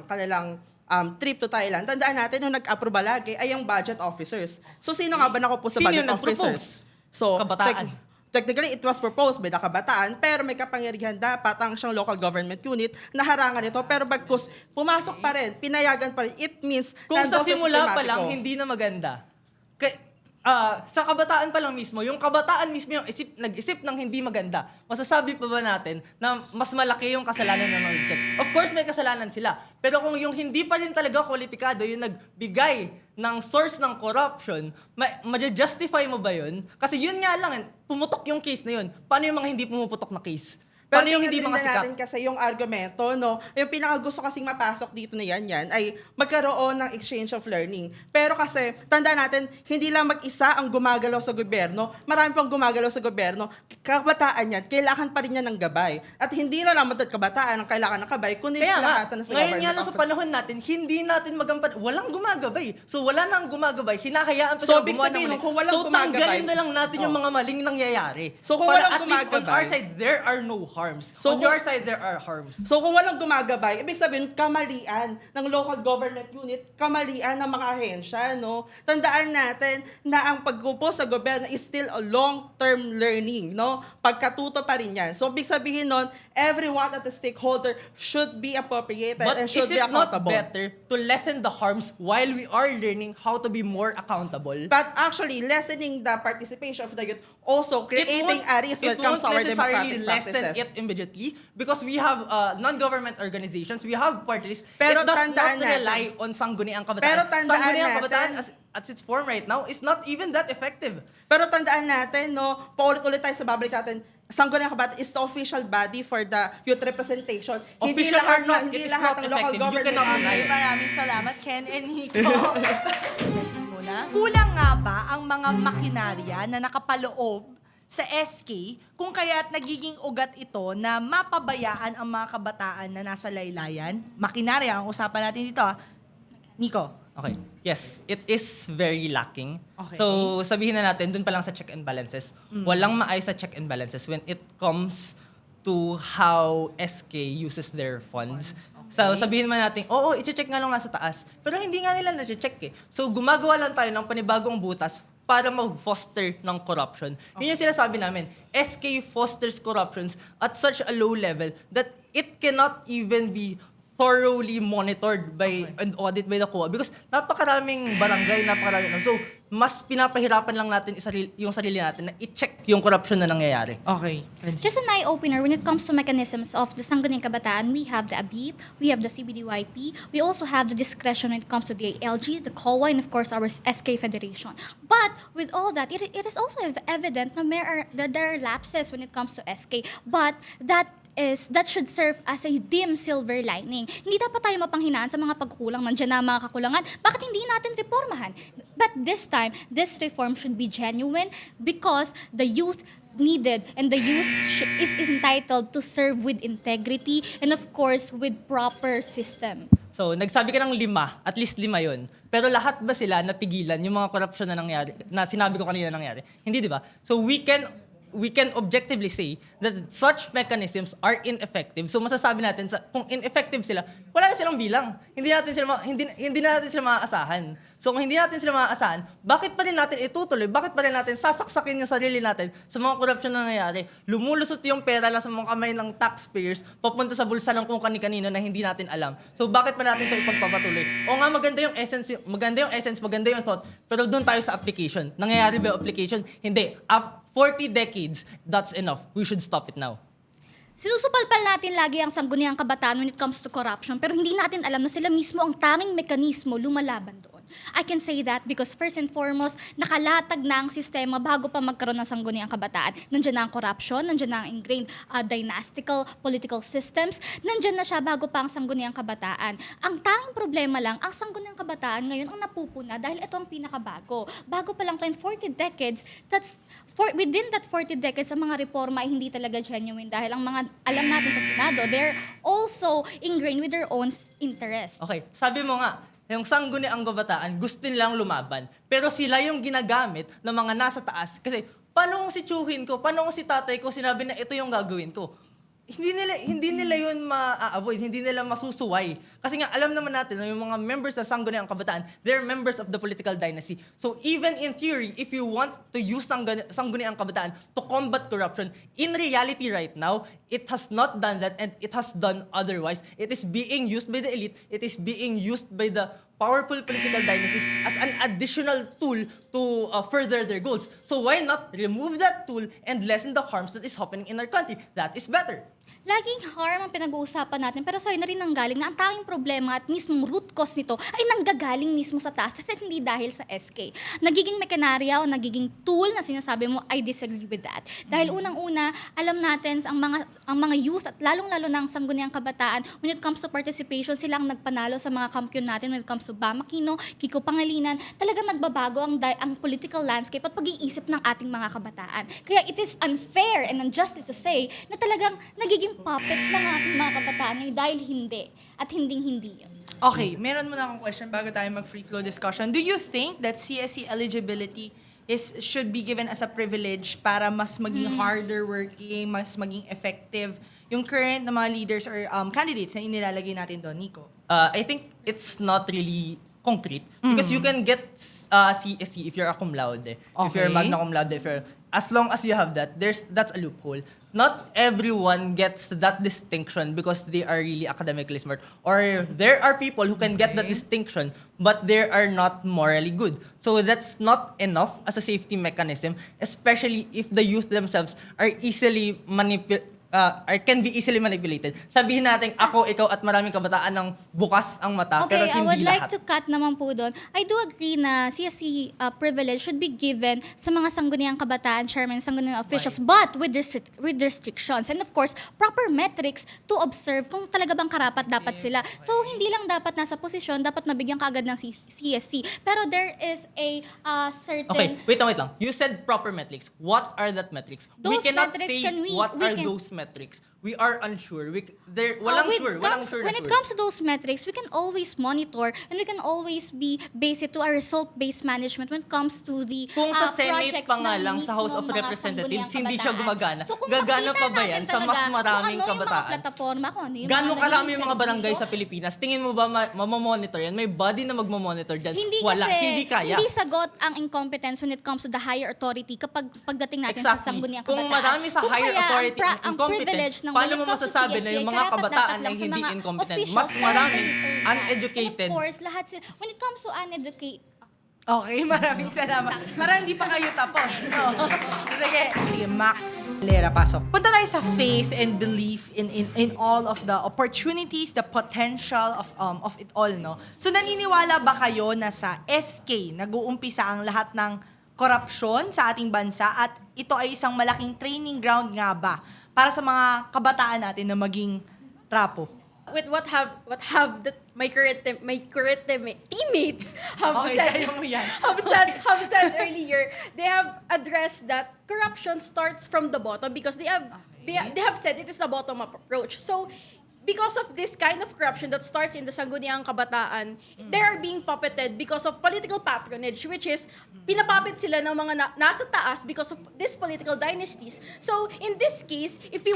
kanilang trip to Thailand? Tandaan natin, yung nag-aproba lagi ay yung budget officers. So, sino nga ba nakaupo sa Sino budget yung officers? nag-propose? So, Kabataan. Technically, it was proposed by the kabataan, pero may kapangyarihan dapat ang siyang local government unit na harangan ito. Pero bagkus, pumasok pa rin, pinayagan pa rin. It means, Kung sa nandoon simula pa sistematiko. lang, hindi na maganda. Sa kabataan pa lang mismo, yung kabataan mismo yung nag-isip ng hindi maganda, masasabi pa ba natin na mas malaki yung kasalanan ng mga check? Of course, may kasalanan sila. Pero kung yung hindi pa rin talaga kwalipikado, yung nagbigay ng source ng corruption, ma-justify mo ba yun? Kasi yun nga lang, pumutok yung case na yun. Paano yung mga hindi pumuputok na case? Pero Paano yung hindi tingnan mga din sikat? natin kasi yung argumento, no? Yung pinakagusto kasing mapasok dito na yan ay magkaroon ng exchange of learning. Pero kasi, tandaan natin, hindi lang mag-isa ang gumagalaw sa gobyerno. Marami pang gumagalaw sa gobyerno. Kabataan yan, kailangan pa rin yan ng gabay. At hindi lang naman kabataan ang kailangan ng gabay, kundi Kaya nga, lahat na sa ngayon government nga lang sa office. panahon natin, hindi natin magampan, walang gumagabay. So wala nang gumagabay, hinahayaan pa So, silang ibig gumawa ng sabihin, mali. kung walang So gumagabay, tanggalin na lang natin yung mga maling nangyayari. So, kung Para walang at least on gumagabay- our side, there are no harms. So, On your side, there are harms. So kung walang gumagabay, ibig sabihin kamalian ng local government unit, kamalian ng mga ahensya, no? Tandaan natin na ang paggupo sa gobyerno is still a long-term learning, no? Pagkatuto pa rin yan. So ibig sabihin nun, everyone at the stakeholder should be appropriated But and is should be it not accountable. better to lessen the harms while we are learning how to be more accountable? But actually, lessening the participation of the youth, also creating a risk when it comes to our democratic lessen practices. it immediately because we have non-government organizations, we have parties. Pero It does tandaan not rely natin- on sangguniang kabataan. Pero tandaan Sangguniang natin- kabataan as its form right now is not even that effective. Pero tandaan natin, no, paulit-ulit tayo sa babalik natin, Sangguniang Kabataan is the official body for the youth representation. Official or not, it is not ng local effective. You government cannot deny unit. it. Maraming salamat, Ken and Nico. Kulang nga ba ang mga makinarya na nakapaloob sa SK kung kaya't nagiging ugat ito na mapabayaan ang mga kabataan na nasa laylayan? Makinarya ang usapan natin dito. Nico. Okay. Yes, it is very lacking. Okay. So, sabihin na natin, dun pa lang sa check and balances. Walang maayos sa check and balances when it comes to how SK uses their funds. So, sabihin man natin, oo, i-check nga lang nasa taas. Pero hindi nga nila na-check eh. So, gumagawa lang tayo ng panibagong butas para mag-foster ng corruption. Yun yung sinasabi namin. SK fosters corruptions at such a low level that it cannot even be thoroughly monitored by and audit by the COA because napakaraming barangay, napakaraming. So, mas pinapahirapan lang natin yung sarili natin na i-check yung corruption na nangyayari. Okay. Just an eye-opener, when it comes to mechanisms of the Sangguniang Kabataan, we have the ABIP, we have the CBDYP, we also have the discretion when it comes to the ALG, the COA, and of course our SK Federation. But with all that, it is also evident that there are lapses when it comes to SK, but that should serve as a dim silver lining. Hindi dapat tayo mapanghinaan sa mga pagkulang. Nandiyan na ang mga kakulangan. Bakit hindi natin reformahan? But this time, this reform should be genuine because the youth needed and the youth is entitled to serve with integrity and of course with proper system. So, nagsabi ka ng 5, at least 5 yun. Pero lahat ba sila napigilan yung mga corruption na nangyari, na sinabi ko kanina nangyari? Hindi, di ba? So, we can objectively say that such mechanisms are ineffective. So masasabi natin kung ineffective sila, wala na silang bilang. Hindi na natin sila maaasahan. So kung hindi natin sila maaasahan, bakit pa rin natin itutuloy? Bakit pa rin natin sasaksakin yung sarili natin sa mga corruption na nangyayari? Lumulusot yung pera lang sa mga kamay ng taxpayers, papunta sa bulsa ng kung kani-kanino na hindi natin alam. So bakit pa natin ito ipagpapatuloy? O nga, maganda yung essence, maganda yung thought, pero doon tayo sa application. Nangyayari ba yung application? Hindi. 40 decades, that's enough. We should stop it now. Sinusupalpal natin lagi ang Sangguniang Kabataan when it comes to corruption, pero hindi natin alam na sila mismo ang tanging mekanismo lumalaban doon. I can say that because first and foremost, nakalatag na ang sistema bago pa magkaroon ng Sangguniang Kabataan. Nandiyan na ang corruption, nandiyan na ang ingrained dynastical political systems, nandiyan na siya bago pa ang Sangguniang Kabataan. Ang tanging problema lang, ang Sangguniang Kabataan ngayon ang napupuna dahil ito ang pinakabago. Bago pa lang ito in 40 decades, within that 40 decades, ang mga reforma ay hindi talaga genuine dahil ang mga alam natin sa Senado, they're also ingrained with their own interest. Okay, sabi mo nga, yung Sangguniang Kabataan, gusto nilang lumaban. Pero sila yung ginagamit ng mga nasa taas. Kasi, paano kung si Chuhin ko, paano kung si tatay ko, sinabi na ito yung gagawin ko? Hindi nila yun ma-avoid, hindi nila masusuway. Kasi nga, alam naman natin na yung mga members ng Sangguniang Kabataan, they're members of the political dynasty. So even in theory, if you want to use Sangguniang Kabataan to combat corruption, in reality right now, it has not done that and it has done otherwise. It is being used by the elite, it is being used by the powerful political dynasties as an additional tool to further their goals. So why not remove that tool and lessen the harms that is happening in our country? That is better. Laging harm ang pinag-uusapan natin, pero sa'yo na rin nanggaling na ang tanging problema at mismong root cause nito ay nanggagaling mismo sa taas at hindi dahil sa SK. Nagiging mekanarya o nagiging tool na sinasabi mo, I disagree with that. Dahil unang-una, alam natin ang mga youth at lalong-lalo ng Sangguniang Kabataan, when it comes to participation, sila ang nagpanalo sa mga kampiyon natin when it comes to Bam Aquino, Kiko Pangilinan, talaga nagbabago ang political landscape at pag-iisip ng ating mga kabataan. Kaya it is unfair and unjust to say na talagang nagiging puppet ng ating mga kabataan ngayon dahil hindi at hinding-hindi yun. Okay, meron muna akong question bago tayo mag-free flow discussion. Do you think that CSE eligibility should be given as a privilege para mas maging harder working, mas maging effective yung current na mga leaders or candidates na inilalagay natin doon, Nico? I think it's not really concrete because you can get CSE if you're a cum laude, if you're magna cum laude, as long as you have that, that's a loophole. Not everyone gets that distinction because they are really academically smart, or there are people who can get that distinction but they are not morally good. So that's not enough as a safety mechanism, especially if the youth themselves are easily can be easily manipulated. Sabihin natin, ako, ikaw, at maraming kabataan ng bukas ang mata, pero Okay, I hindi would like lahat. to cut naman po doon. I do agree na CSC privilege should be given sa mga sangguniang kabataan, chairman, sangguniang officials, but with restrictions. And of course, proper metrics to observe kung talaga bang karapat dapat sila. So, hindi lang dapat nasa posisyon, dapat mabigyan kaagad ng CSC. Pero there is a certain... Okay, wait lang. You said proper metrics. What are that metrics? We Those cannot metrics, say we what are can- those metrics. We are unsure. Walang sure na When it sure. comes to those metrics, we can always monitor and we can always base it to a result-based management when it comes to the Kung sa Senate projects pa nga ng lang sa House of mismong mga Representatives, sangguniang hindi siya kabataan. gumagana. So, kung Gagana makita pa ba yan natin sa mas talaga maraming kung ano kabataan? yung mga plataforma, kung ano yung Gano'ng mga karami naging yung mga barangay serbisyo? sa Pilipinas? Tingin mo ba mamamonitor yan? May body na magmamonitor dyan? Hindi Wala, kasi, hindi kaya. hindi sagot ang incompetence when it comes to the higher authority kapag pagdating natin sa sangguniang kabataan. Kung marami sa Kung higher kaya authority ang ang incompetent, privilege ng paano when mo it comes to masasabi na CSC, yung mga karapat-dapat kabataan lang ay sa hindi mga incompetent? officials Mas maraming na earn that. uneducated. And of course, lahat sila, when it comes to uneducated, Okay, maraming salamat. Para hindi pa kayo tapos. No? Sige. Sige, Max. Lera, pasok. Punta tayo sa faith and belief in all of the opportunities, the potential of it all, no? So, naniniwala ba kayo na sa SK, nag-uumpisa ang lahat ng korupsyon sa ating bansa at ito ay isang malaking training ground nga ba para sa mga kabataan natin na maging trapo? With what have my current teammates have Okay, said kaya mo yan. have said earlier, they have addressed that corruption starts from the bottom because they have said it is a bottom up approach. So because of this kind of corruption that starts in the Sangguniang Kabataan, they are being puppeted because of political patronage, which is pinapapit sila ng mga nasa taas because of these political dynasties. So in this case, if we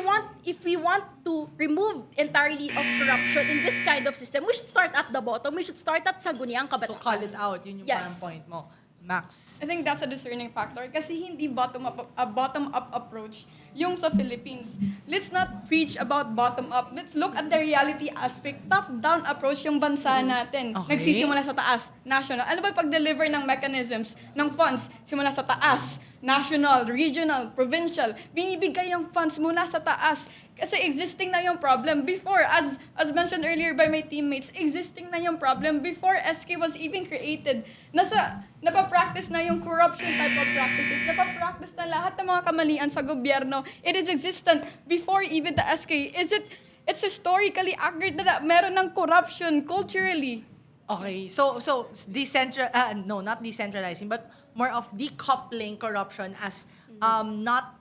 want to remove entirely of corruption in this kind of system, we should start at the bottom. We should start at Sangguniang So, Kabataan. call it out. Yun yung Yes. parang point mo. Max. I think that's a discerning factor kasi hindi bottom-up approach yung sa Philippines. Let's not preach about bottom-up. Let's look at the reality aspect. Top-down approach yung bansa natin. Okay. Nagsisimula sa taas, national. Ano ba yung pag-deliver ng mechanisms, ng funds? Simula sa taas, national, regional, provincial. Binibigay yung funds muna sa taas. Kasi existing na yung problem before, as mentioned earlier by my teammates, existing na yung problem before SK was even created. Napapractice na yung corruption type of practices. Napapractice na lahat ng mga kamalian sa gobyerno. It is existent before even the SK. It's historically accurate na meron ng corruption culturally. Okay, so not decentralizing, but more of decoupling corruption as not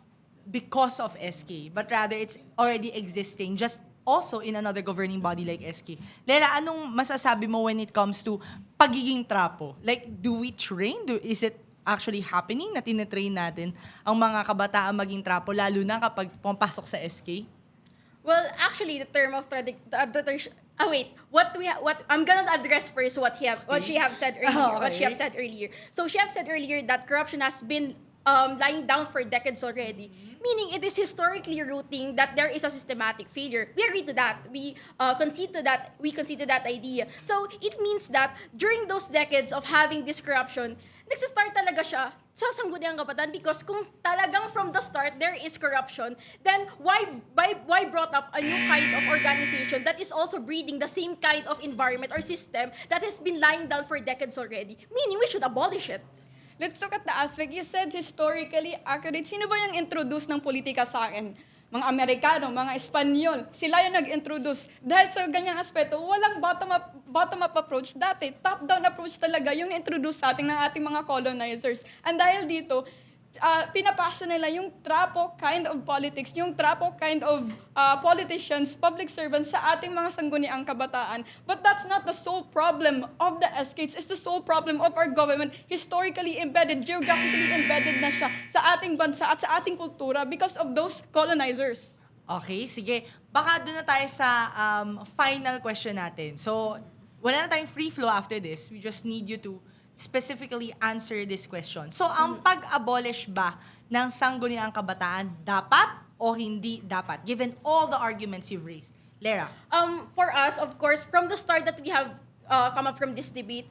because of SK, but rather it's already existing, just also in another governing body like SK. Lela, anong masasabi mo when it comes to pagiging trapo? Like, do we train? Is it actually happening na tinetrain natin ang mga kabataan maging trapo, lalo na kapag pumapasok sa SK? Well, actually, the term of what I'm gonna address first what she have said earlier. What she have said earlier. So she have said earlier that corruption has been lying down for decades already. Meaning it is historically rooting that there is a systematic failure. We agree to that. We concede to that. We concede to that idea. So it means that during those decades of having this corruption, nagsistart talaga siya sa Sangguniang Kabataan because kung talagang from the start there is corruption, then why brought up a new kind of organization that is also breeding the same kind of environment or system that has been lying down for decades already? Meaning we should abolish it. Let's look at the aspect. You said historically accurate. Sino ba yung introduce ng politika sa akin? Mga Amerikano, mga Espanyol. Sila yung nag-introduce. Dahil sa ganyang aspeto, walang bottom-up approach. Dati, top-down approach talaga yung introduce sa ating ng ating mga colonizers. And dahil dito, pinapasa nila yung trapo kind of politics, yung trapo kind of politicians, public servants sa ating mga sangguniang kabataan. But that's not the sole problem of the SKs. It's the sole problem of our government. Historically embedded, geographically embedded na siya sa ating bansa at sa ating kultura because of those colonizers. Okay, sige. Baka doon na tayo sa final question natin. So, wala na tayong free flow after this. We just need you to specifically answer this question. So, ang pag-abolish ba ng Sangguniang Kabataan, dapat o hindi dapat, given all the arguments you've raised? Lera? For us, of course, from the start that we have come up from this debate,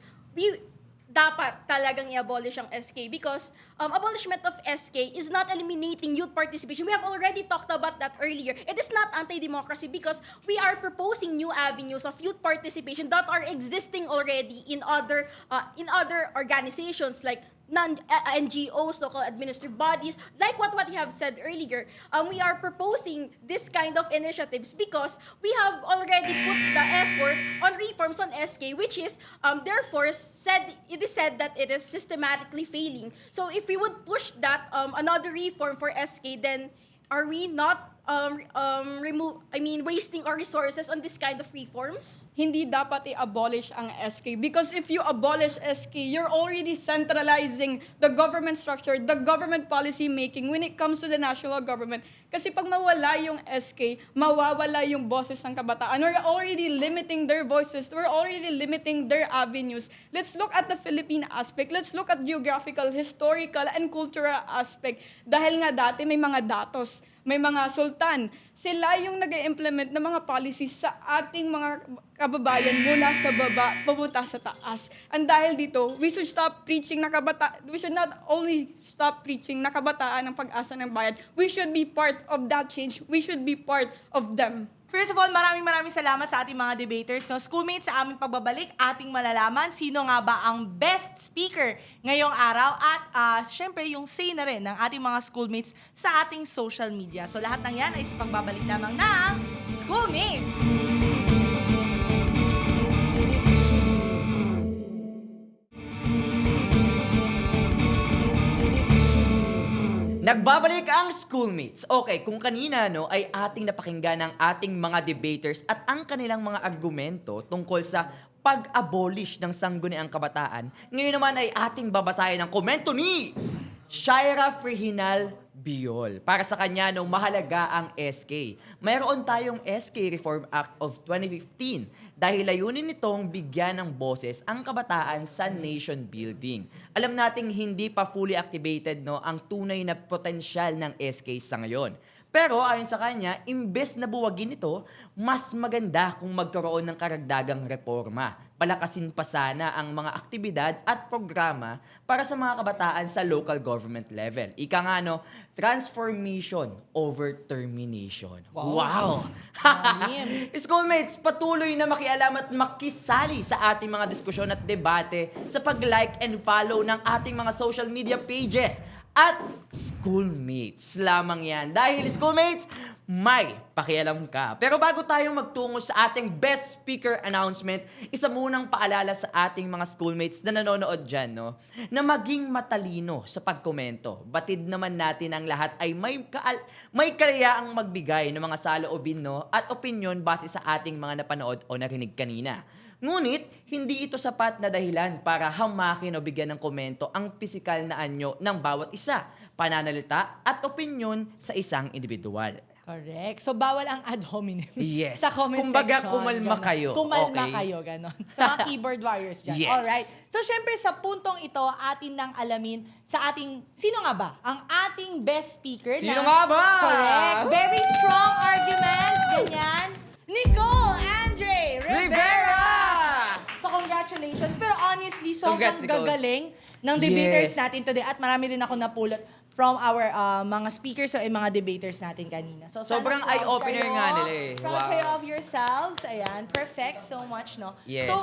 dapat talagang i-abolish ang SK because abolishment of SK is not eliminating youth participation. We have already talked about that earlier. It is not anti-democracy because we are proposing new avenues of youth participation that are existing already in other organizations like NGOs, local administrative bodies, like what you have said earlier. We are proposing this kind of initiatives because we have already put the effort on reforms on SK, which is therefore it is said that it is systematically failing. So if we would push that another reform for SK, then are we not wasting our resources on this kind of reforms? Hindi dapat i-abolish ang SK because if you abolish SK, you're already centralizing the government structure, the government policy making when it comes to the national government. Kasi pag mawala yung SK, mawawala yung boses ng kabataan. We're already limiting their voices. We're already limiting their avenues. Let's look at the Philippine aspect. Let's look at geographical, historical, and cultural aspect. Dahil nga dati may mga datos, may mga sultan. Sila yung nag-implement ng mga policies sa ating mga kababayan mula sa baba, pumunta sa taas. And dahil dito, we should stop preaching na we should not only stop preaching na kabataan ng pag-asa ng bayan. We should be part of that change. We should be part of them. First of all, maraming salamat sa ating mga debaters. No? Schoolmates, sa aming pagbabalik, ating malalaman sino nga ba ang best speaker ngayong araw at syempre yung say na rin ng ating mga schoolmates sa ating social media. So lahat ng yan ay sa pagbabalik lamang ng Schoolmates! Nagbabalik ang Schoolmates. Okay, kung kanina ay ating napakinggan ng ating mga debaters at ang kanilang mga argumento tungkol sa pag-abolish ng sangguniang kabataan, ngayon naman ay ating babasahin ang komento ni Shaira Frehinal Biol. Para sa kanya, mahalaga ang SK. Mayroon tayong SK Reform Act of 2015 dahil layunin nitong bigyan ng boses ang kabataan sa nation building. Alam nating hindi pa fully activated ang tunay na potensyal ng SK sa ngayon. Pero ayon sa kanya, imbes na buwagin ito, mas maganda kung magkaroon ng karagdagang reforma. Palakasin pa sana ang mga aktibidad at programa para sa mga kabataan sa local government level. Ika nga transformation over termination. Wow! Schoolmates, patuloy na makialam at makisali sa ating mga diskusyon at debate sa pag-like and follow ng ating mga social media pages. At Schoolmates lamang yan. Dahil Schoolmates, may pakialam ka. Pero bago tayo magtungo sa ating best speaker announcement, isa munang paalala sa ating mga schoolmates na nanonood dyan, na maging matalino sa pagkomento. Batid naman natin ang lahat ay may kalayaang magbigay ng mga saloobin at opinion base sa ating mga napanood o narinig kanina. Ngunit, hindi ito sapat na dahilan para hamakin o bigyan ng komento ang pisikal na anyo ng bawat isa, pananalita at opinyon sa isang individual. Correct. So, bawal ang ad hominem Yes. sa comment Kumbaga, section. kumalma Ganon. kayo. Kumalma Okay. kayo, ganon. Sa mga keyboard warriors dyan. Yes. Alright. So, syempre, sa puntong ito, atin nang alamin sa ating, sino nga ba? Ang ating best speaker Sino nga ba? Correct. Very strong arguments. Ganyan. Nicole Andre Rivera! So, congratulations. Pero honestly, Congrats, sobrang Nicole. gagaling ng debaters Yes. natin today. At marami din ako napulot from our mga speakers o mga debaters natin kanina. So, sana Sobrang proud eye-opener kayo. nga nila eh. Proud Wow. kayo of yourselves. Ayan. Perfect so much, no? Yes. So,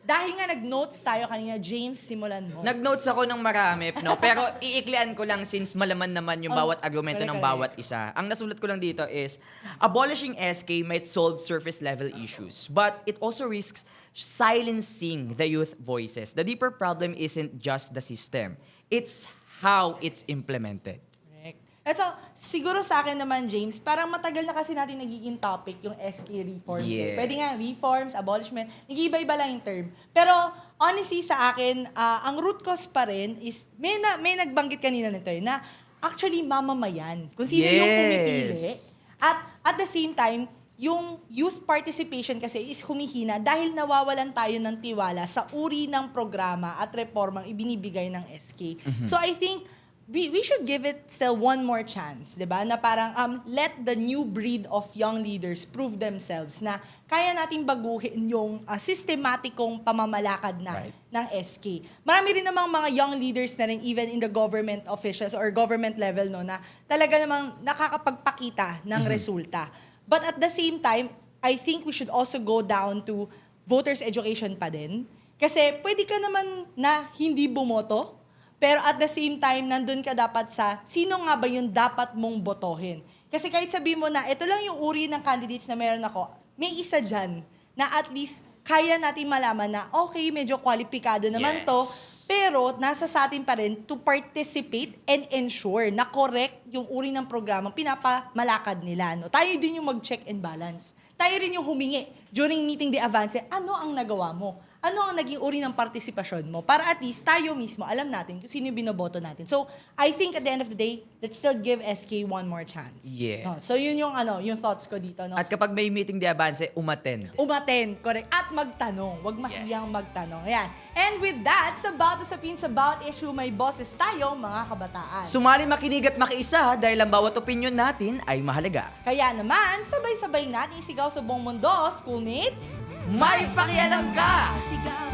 dahil nga nag-notes tayo kanina, James, simulan mo. Nag-notes ako ng marami, pero iiklian ko lang since malaman naman yung bawat argumento ng bawat isa. Ang nasulat ko lang dito is, abolishing SK might solve surface-level issues, but it also risks silencing the youth voices. The deeper problem isn't just the system. It's how it's implemented. Correct. And so, siguro sa akin naman, James, parang matagal na kasi natin nagiging topic yung SK reforms. Yes. Pwede nga, reforms, abolishment, nag-iiba-iba lang yung term. Pero, honestly sa akin, ang root cause pa rin is, may nagbanggit kanina nito na actually mamamayan. Kung sino yung pumipili. At the same time, yung youth participation kasi is humihina dahil nawawalan tayo ng tiwala sa uri ng programa at reformang ibinibigay ng SK. So I think we should give it still one more chance, 'di ba? Na parang let the new breed of young leaders prove themselves na kaya nating baguhin yung sistematikong pamamalakad na ng SK. Marami rin namang mga young leaders na rin even in the government officials or government level no na talaga namang nakakapagpakita ng resulta. But at the same time, I think we should also go down to voters education pa din. Kasi pwede ka naman na hindi bumoto, pero at the same time, nandun ka dapat sa sino nga ba yung dapat mong botohin. Kasi kahit sabihin mo na, ito lang yung uri ng candidates na meron ako, may isa dyan na at least kaya natin malaman na, okay, medyo kwalipikado naman to, pero nasa sa atin pa rin to participate and ensure na correct yung uri ng programang pinapamalakad nila. No? Tayo din yung mag-check and balance. Tayo rin yung humingi during meeting the advance, ano ang nagawa mo? Ano ang naging uri ng partisipasyon mo? Para at least tayo mismo, alam natin kung sino yung binoboto natin. So, I think at the end of the day, let's still give SK one more chance. Yes. No? So, yun yung, yung thoughts ko dito. No? At kapag may meeting de avance, umattend. Umattend, correct. At magtanong. Huwag mahiyang magtanong. Ayan. And with that, sa About Usapin sa About Issue, may boses tayo, mga kabataan. Sumali, makinig at makiisa dahil ang bawat opinion natin ay mahalaga. Kaya naman, sabay-sabay natin isigaw sa buong mundo, schoolmates. May pakialam ka! Sigaw